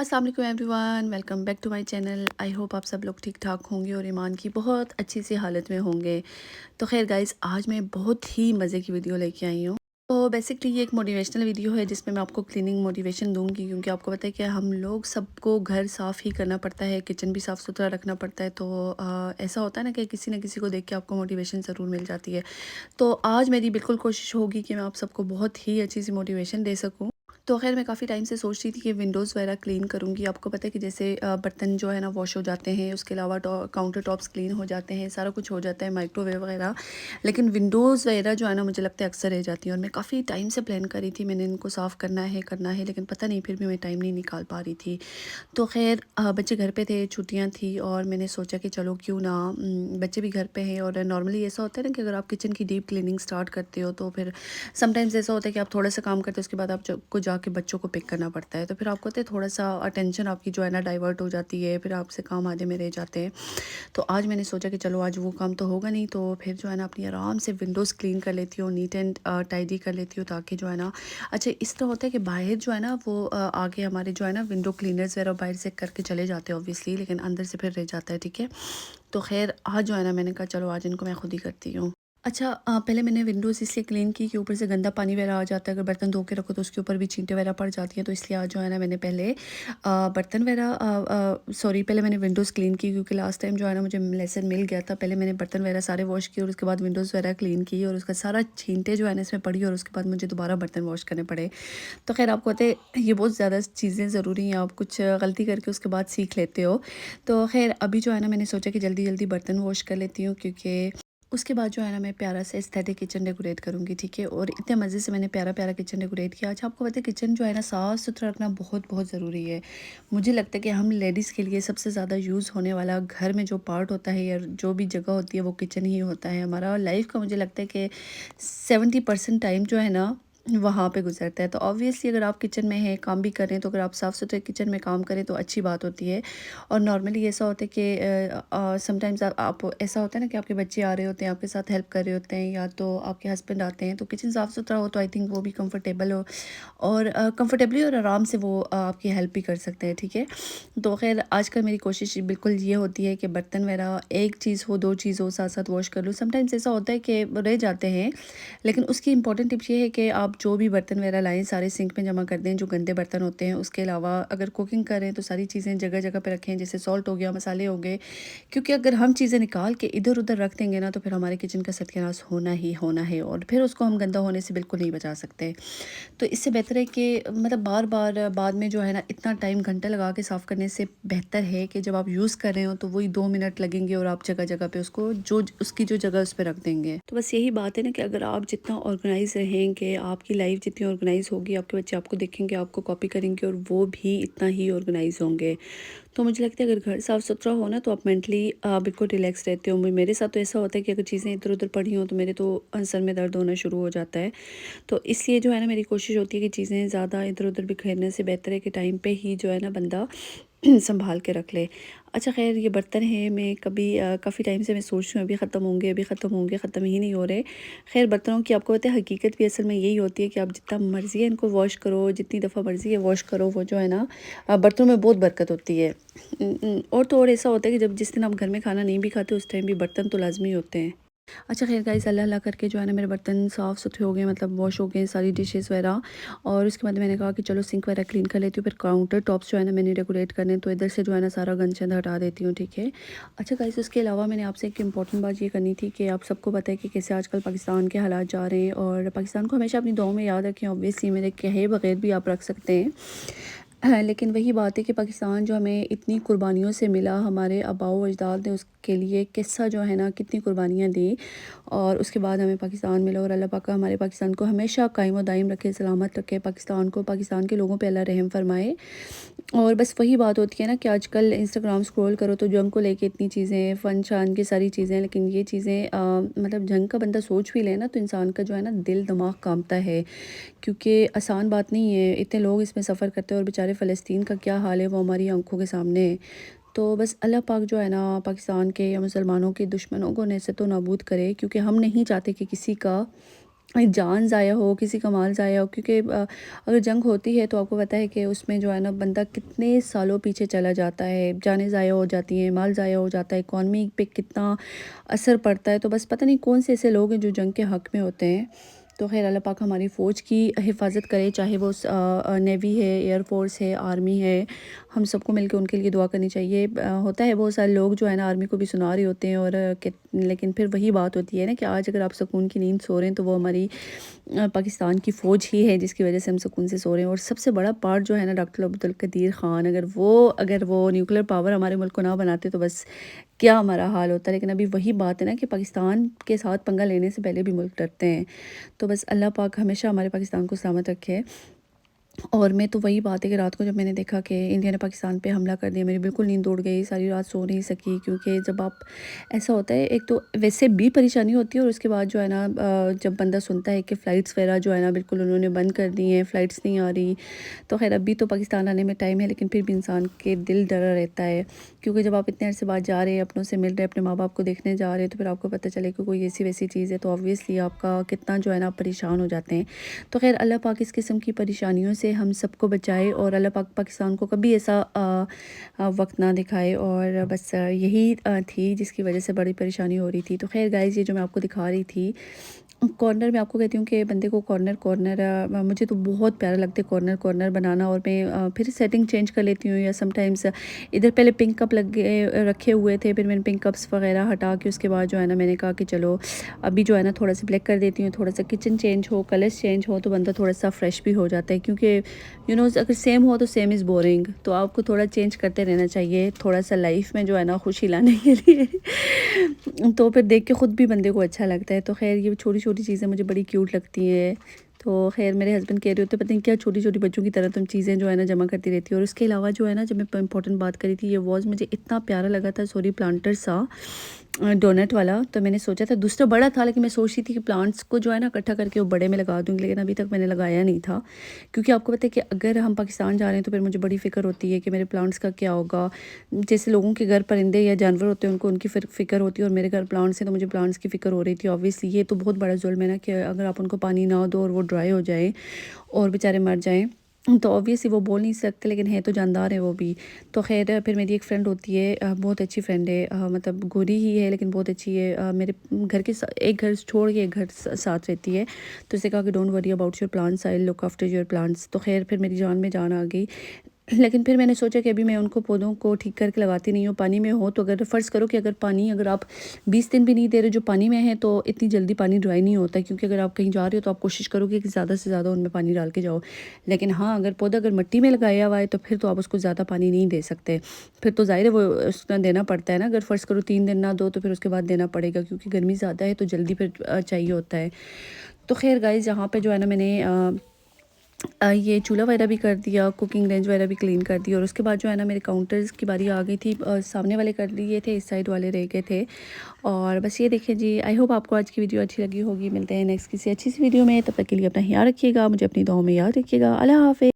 अस्सलाम वालेकुम everyone, welcome back to my channel. I hope आप सब लोग ठीक ठाक होंगे और ईमान की बहुत अच्छी सी हालत में होंगे। तो खैर गाइस, आज मैं बहुत ही मज़े की वीडियो लेके आई हूँ। तो बेसिकली ये एक मोटिवेशनल वीडियो है जिसमें मैं आपको क्लीनिंग मोटिवेशन दूंगी, क्योंकि आपको पता है कि हम लोग सबको घर साफ़ ही करना पड़ता है, किचन भी साफ़ सुथरा रखना पड़ता है। तो ऐसा होता है ना कि किसी न किसी को देख के आपको मोटिवेशन ज़रूर मिल जाती है। तो आज मेरी बिल्कुल कोशिश होगी कि मैं आप सबको बहुत ही अच्छी सी मोटिवेशन दे सकूँ। तो ख़ैर मैं काफ़ी टाइम से सोच रही थी कि विंडोज़ वगैरह क्लीन करूँगी। आपको पता है कि जैसे बर्तन जो है ना वॉश हो जाते हैं, उसके अलावा काउंटर टॉप्स क्लीन हो जाते हैं, सारा कुछ हो जाता है, माइक्रोवेव वगैरह। लेकिन विंडोज़ वगैरह जो है ना मुझे लगता है अक्सर रह जाती हैं, और मैं काफ़ी टाइम से प्लान कर रही थी, मैंने इनको साफ़ करना है, लेकिन पता नहीं फिर भी मैं टाइम नहीं निकाल पा रही थी। तो ख़ैर बच्चे घर पे थे, छुट्टियाँ थी, और मैंने सोचा कि चलो क्यों ना बच्चे भी घर पे हैं। और नॉर्मली ऐसा होता है ना कि अगर आप किचन की डीप क्लीनिंग स्टार्ट करते हो तो फिर समटाइम्स ऐसा होता है कि आप थोड़ा सा काम करते हो, उसके बाद आपको जाके बच्चों को पिक करना पड़ता है, तो फिर आपको होता है थोड़ा सा अटेंशन आपकी जो है ना डाइवर्ट हो जाती है, फिर आपसे काम आधे में रह जाते हैं। तो आज मैंने सोचा कि चलो आज वो काम तो होगा नहीं, तो फिर जो है ना अपनी आराम से विंडोज़ क्लीन कर लेती हूँ, नीट एंड टाइडी कर लेती हूँ, ताकि जो है ना अच्छा इस तरह होता है कि बाहर जो है ना वो आगे हमारे जो है ना विंडो क्लीनर्स वगैरह बाहर से करके चले जाते हैं ऑब्वियसली, लेकिन अंदर से फिर रह जाता है, ठीक है। तो खैर आज जो है ना मैंने कहा चलो आज इनको मैं खुद ही करती हूँ। अच्छा पहले मैंने विंडोज़ इसलिए क्लीन की कि ऊपर से गंदा पानी वगैरह आ जाता है, अगर बर्तन धो के रखो तो उसके ऊपर भी छींटे वगैरह पड़ जाती हैं, तो इसलिए आज जो है ना मैंने पहले बर्तन वगैरह सॉरी पहले मैंने विंडोज़ क्लीन की, क्योंकि लास्ट टाइम जो है ना मुझे लेसन मिल गया था। पहले मैंने बर्तन वगैरह सारे वॉश किए और उसके बाद विंडोज़ वगैरह क्लीन की, और उसका सारा छींटे जो है ना इसमें पड़ी, और उसके बाद मुझे दोबारा बर्तन वॉश करने पड़े। तो खैर आपको पता है ये बहुत ज़्यादा चीज़ें ज़रूरी हैं, आप कुछ गलती करके उसके बाद सीख लेते हो। तो खैर अभी जो है ना मैंने सोचा कि जल्दी जल्दी बर्तन वॉश कर लेती हूँ, क्योंकि उसके बाद जो है ना मैं प्यारा सा एस्थेटिक किचन डेकोरेट करूँगी, ठीक है। और इतने मज़े से मैंने प्यारा प्यारा किचन डेकोरेट किया। अच्छा आपको पता है किचन जो है ना साफ़ सुथरा रखना बहुत बहुत ज़रूरी है। मुझे लगता है कि हम लेडीज़ के लिए सबसे ज़्यादा यूज़ होने वाला घर में जो पार्ट होता है या जो भी जगह होती है वो किचन ही होता है हमारा। लाइफ का मुझे लगता है कि 70% टाइम जो है ना वहाँ पे गुजरता है। तो ऑब्वियसली अगर आप किचन में हैं, काम भी कर रहे हैं, तो अगर आप साफ़ सुथरे किचन में काम करें तो अच्छी बात होती है। और नॉर्मली ऐसा होता है कि समटाइम्स आप ऐसा होता है ना कि आपके बच्चे आ रहे होते हैं, आपके साथ हेल्प कर रहे होते हैं, या तो आपके हस्बैंड आते हैं, तो किचन साफ़ सुथरा हो तो आई थिंक वो भी कंफर्टेबल हो, और कंफर्टेबली और आराम से वो आपकी हेल्प भी कर सकते हैं, ठीक है। तो खैर आजकल मेरी कोशिश बिल्कुल ये होती है कि बर्तन वगैरह एक चीज़ हो, दो चीज़ हो, साथ साथ वॉश कर लूँ। समटाइम्स ऐसा होता है कि रह जाते हैं, लेकिन उसकी इंपॉर्टेंट टिप ये है कि आप जो भी बर्तन वगैरह लाएँ सारे सिंक में जमा कर दें, जो गंदे बर्तन होते हैं। उसके अलावा अगर कुकिंग कर रहे हैं तो सारी चीज़ें जगह जगह पे रखें, जैसे सॉल्ट हो गया, मसाले हो गए, क्योंकि अगर हम चीज़ें निकाल के इधर उधर रख देंगे ना तो फिर हमारे किचन का सत्यानाश होना ही होना है, और फिर उसको हम गंदा होने से बिल्कुल नहीं बचा सकते। तो इससे बेहतर है कि मतलब बार बार बाद में जो है ना इतना टाइम घंटा लगा के साफ़ करने से बेहतर है कि जब आप यूज़ कर रहे हो तो वही 2 मिनट लगेंगे, और आप जगह जगह पे उसको जो उसकी जो जगह उस पर रख देंगे। तो बस यही बात है ना कि अगर आप जितना ऑर्गेनाइज रहेंगे, आपकी लाइफ जितनी ऑर्गेनाइज होगी, आपके बच्चे आपको देखेंगे, आपको कॉपी करेंगे, और वो भी इतना ही ऑर्गेनाइज होंगे। तो मुझे लगता है अगर घर साफ़ सुथरा हो ना तो आप मेंटली बिल्कुल रिलैक्स रहते हो। मेरे साथ तो ऐसा होता है कि अगर चीज़ें इधर उधर पड़ी हों तो मेरे तो सर में दर्द होना शुरू हो जाता है। तो इसलिए जो है ना मेरी कोशिश होती है कि चीज़ें ज़्यादा इधर-उधर बिखेरने से बेहतर है कि टाइम पे ही जो है ना बंदा सँभाल के रख ले। अच्छा ख़ैर ये बर्तन है, मैं कभी काफ़ी टाइम से मैं सोच रही हूँ अभी ख़त्म होंगे, अभी ख़त्म होंगे, ख़त्म ही नहीं हो रहे। ख़ैर बर्तनों की आपको पता है हकीकत भी असल में यही होती है कि आप जितना मर्ज़ी है इनको वॉश करो, जितनी दफ़ा मर्ज़ी है वॉश करो, वो जो है ना बर्तनों में बहुत बरकत होती है। और तो और ऐसा होता है कि जब जिस दिन आप घर में खाना नहीं भी खाते उस टाइम भी बर्तन तो लाज़मी होते हैं। अच्छा ख़ैर गाइस अल्लाह अल्लाह करके जो है ना मेरे बर्तन साफ़ सुथरे हो गए, मतलब वॉश हो गए सारी डिशेस वगैरह। और उसके बाद मैंने कहा कि चलो सिंक वगैरह क्लीन कर लेती हूँ, फिर काउंटर टॉप्स जो है ना मैंने डेकोरेट करने, तो इधर से जो है ना सारा गंद शंद हटा देती हूँ, ठीक है। अच्छा गाइस उसके अलावा मैंने आपसे एक इम्पॉर्टेंट बात ये करनी थी कि आप सबको पता है कि कैसे आजकल पाकिस्तान के हालात जा रहे हैं, और पाकिस्तान को हमेशा अपनी दुआओं में याद रखें। ऑब्वियसली मेरे कहे बगैर भी आप रख सकते हैं। हाँ, लेकिन वही बात है कि पाकिस्तान जो हमें इतनी कुर्बानियों से मिला, हमारे आबाओ अजदाद ने उसके लिए किस्सा जो है ना कितनी कुर्बानियाँ दी, और उसके बाद हमें पाकिस्तान मिला। और अल्लाह पाक का हमारे पाकिस्तान को हमेशा कायम व दायम रखे, सलामत रखे पाकिस्तान को, पाकिस्तान के लोगों पे अल्लाह रहम फरमाए। और बस वही बात होती है ना कि आजकल इंस्टाग्राम स्क्रॉल करो तो जंग को लेके इतनी चीज़ें, फ़न शान की सारी चीज़ें, लेकिन ये चीज़ें मतलब जंग का बंदा सोच भी ले ना तो इंसान का जो है ना दिल दिमाग कांपता है, क्योंकि आसान बात नहीं है। इतने लोग इसमें सफ़र करते हैं, और बेचारे फ़लस्तीन का क्या हाल है वो हमारी आंखों के सामने है। तो बस अल्लाह पाक जो है ना पाकिस्तान के या मुसलमानों के दुश्मनों को नैसे तो नाबूद करे, क्योंकि हम नहीं चाहते कि किसी का जान ज़ाया हो, किसी का माल ज़ाया हो, क्योंकि अगर जंग होती है तो आपको पता है कि उसमें जो है ना बंदा कितने सालों पीछे चला जाता है, जानें ज़ाया हो जाती हैं, माल ज़ाया हो जाता है, इकॉनमी पे कितना असर पड़ता है। तो बस पता नहीं कौन से ऐसे लोग हैं जो जंग के हक़ में होते हैं। तो ख़ैर अल्लाह पाक हमारी फ़ौज की हिफाजत करे, चाहे वो नेवी है, एयर फ़ोर्स है, आर्मी है, हम सबको मिलके उनके लिए दुआ करनी चाहिए। होता है बहुत सारे लोग जो है ना आर्मी को भी सुना रहे होते हैं और लेकिन फिर वही बात होती है ना कि आज अगर आप सुकून की नींद सो रहे हैं तो वो हमारी पाकिस्तान की फ़ौज ही है जिसकी वजह से हम सुकून से सो रहे हैं। और सबसे बड़ा पार्ट जो है ना डॉक्टर अब्दुल कदीर ख़ान, अगर वो न्यूक्लियर पावर हमारे मुल्क को ना बनाते तो बस क्या हमारा हाल होता। लेकिन अभी वही बात है ना कि पाकिस्तान के साथ पंगा लेने से पहले भी मुल्क डरते हैं। तो बस अल्लाह पाक हमेशा हमारे पाकिस्तान को सलामत रखे। और मैं तो वही बात है कि रात को जब मैंने देखा कि इंडिया ने पाकिस्तान पे हमला कर दिया, मेरी बिल्कुल नींद उड़ गई, सारी रात सो नहीं सकी। क्योंकि जब आप ऐसा होता है, एक तो वैसे भी परेशानी होती है और उसके बाद जो है ना जब बंदा सुनता है कि फ़्लाइट्स वगैरह जो है ना बिल्कुल उन्होंने बंद कर दी हैं, फ़्लाइट्स नहीं आ रही। तो खैर अभी तो पाकिस्तान आने में टाइम है, लेकिन फिर भी इंसान के दिल डरा रहता है। क्योंकि जब आप इतने अरसे बाद जा रहे हैं, अपनों से मिल रहे हैं, अपने माँ बाप को देखने जा रहे हैं, तो फिर आपको पता चले कि कोई ऐसी वैसी चीज़ है तो ऑब्वियसली आपका कितना जो है ना आप परेशान हो जाते हैं। तो खैर अल्लाह पाक इस किस्म की परेशानियों से हम सबको बचाए और अल्लाह पाक पाकिस्तान को कभी ऐसा वक्त ना दिखाए। और बस यही थी जिसकी वजह से बड़ी परेशानी हो रही थी। तो खैर गाइस, ये जो मैं आपको दिखा रही थी कॉर्नर, मैं आपको कहती हूँ कि बंदे को कॉर्नर कॉर्नर मुझे तो बहुत प्यारा लगता है कॉर्नर कॉर्नर बनाना। और मैं फिर सेटिंग चेंज कर लेती हूँ, या समटाइम्स इधर पहले पिंक कप लगे रखे हुए थे, फिर मैंने पिंक कप्स वगैरह हटा के उसके बाद जो है ना मैंने कहा कि चलो अभी जो है ना थोड़ा सा ब्लैक कर देती हूँ, थोड़ा सा किचन चेंज हो, कलर्स चेंज हो तो बंदा थोड़ा सा फ्रेश भी हो जाता है। क्योंकि अगर सेम हो तो सेम इज़ बोरिंग, तो आपको थोड़ा चेंज करते रहना चाहिए थोड़ा सा लाइफ में जो है ना खुशी लाने के लिए। तो फिर देख के ख़ुद भी बंदे को अच्छा लगता है। तो खैर ये छोटी छोटी चीज़ें मुझे बड़ी क्यूट लगती हैं। तो खैर मेरे हस्बैंड कह रहे होते पता नहीं क्या छोटी छोटी बच्चों की तरह तुम चीज़ें जो है ना जमा करती रहती हो। और उसके अलावा जो है ना, जब मैं इंपॉर्टेंट बात करी थी, ये वॉज मुझे इतना प्यारा लगा था, सॉरी प्लांटर सा डोनट वाला। तो मैंने सोचा था, दूसरा बड़ा था, लेकिन मैं सोच रही थी कि प्लांट्स को जो है ना इकट्ठा करके वो बड़े में लगा दूँगी, लेकिन अभी तक मैंने लगाया नहीं था। क्योंकि आपको पता है कि अगर हम पाकिस्तान जा रहे हैं तो फिर मुझे बड़ी फ़िक्र होती है कि मेरे प्लांट्स का क्या होगा। जैसे लोगों के घर परिंदे या जानवर होते हैं, उनको उनकी फ़िक्र होती है, और मेरे घर प्लांट्स हैं तो मुझे प्लांट्स की फ़िक्र हो रही थी। ऑब्वियसली ये तो बहुत बड़ा जुल्म है ना कि अगर आप उनको पानी ना दो और वो ड्राई हो जाए और बेचारे मर जाएँ, तो ऑब्वियसली वो बोल नहीं सकते, लेकिन है तो जानदार है वो भी। तो खैर फिर मेरी एक फ़्रेंड होती है, बहुत अच्छी फ्रेंड है, मतलब गोरी ही है लेकिन बहुत अच्छी है। मेरे घर के एक घर छोड़ के एक घर साथ रहती है। तो उसने कहा कि don't worry about your plants, I look after your plants. तो खैर फिर मेरी जान में जान आ गई। लेकिन फिर मैंने सोचा कि अभी मैं उनको पौधों को ठीक करके लगाती नहीं हूँ। पानी में हो तो अगर फ़र्ज़ करो कि अगर आप 20 दिन भी नहीं दे रहे जो पानी में है, तो इतनी जल्दी पानी ड्राई नहीं होता है। क्योंकि अगर आप कहीं जा रहे हो तो आप कोशिश करोगे कि ज़्यादा से ज़्यादा उनमें पानी डाल के जाओ। लेकिन हाँ, अगर पौधा अगर मिट्टी में लगाया हुआ है तो फिर तो आप उसको ज़्यादा पानी नहीं दे सकते। फिर तो ज़ाहिर है वो उसका देना पड़ता है ना। अगर फ़र्ज़ करो 3 दिन ना दो तो फिर उसके बाद देना पड़ेगा, क्योंकि गर्मी ज़्यादा है तो जल्दी फिर चाहिए होता है। तो खैर गाइस, यहाँ पे जो है ना मैंने ये चूल्हा वगैरह भी कर दिया, कुकिंग रेंज वगैरह भी क्लीन कर दी। और उसके बाद जो है ना मेरे काउंटर्स की बारी आ गई थी। सामने वाले कर लिए थे, इस साइड वाले रह गए थे। और बस ये देखिए जी, आई होप आपको आज की वीडियो अच्छी लगी होगी। मिलते हैं नेक्स्ट किसी अच्छी सी वीडियो में, तब तक के लिए अपना ख्याल रखिएगा, मुझे अपनी दुआओं में याद रखिएगा। अल्लाह हाफ़िज़।